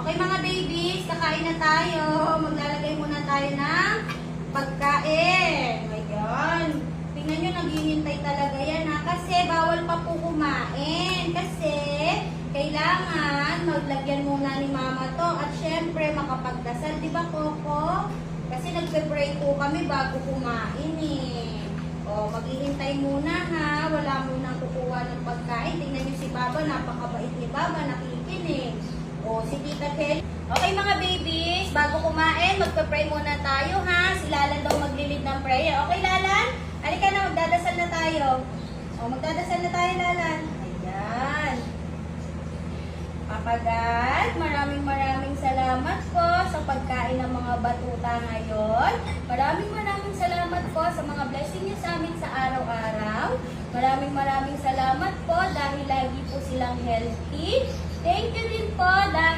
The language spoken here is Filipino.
Okay mga babies, kakain na tayo. Maglalagay muna tayo ng pagkain. Ayan. Tingnan nyo, naghihintay talaga yan ha. Kasi bawal pa po kumain. Kasi kailangan maglagyan muna ni mama to. At syempre makapagdasal. Diba Coco? Kasi nagpe-pray po kami bago kumain eh. O, maghihintay muna ha. Wala munang kukuha ng pagkain. Tingnan nyo si Baba. Napakabait ni Baba. Nakikinig. O, si Tita Kelly. Okay mga babies, bago kumain, magpe-pray muna tayo ha. Si Lalan daw maglilid ng prayer. Okay Lalan? Halika na, magdadasal na tayo. O, magdadasal na tayo Lalan. Ayan. Papa God, maraming salamat po sa pagkain ng mga batuta ngayon. Maraming salamat po sa mga blessing niyo sa amin sa araw-araw. Maraming salamat po dahil lagi po silang healthy. Thank you din po dahil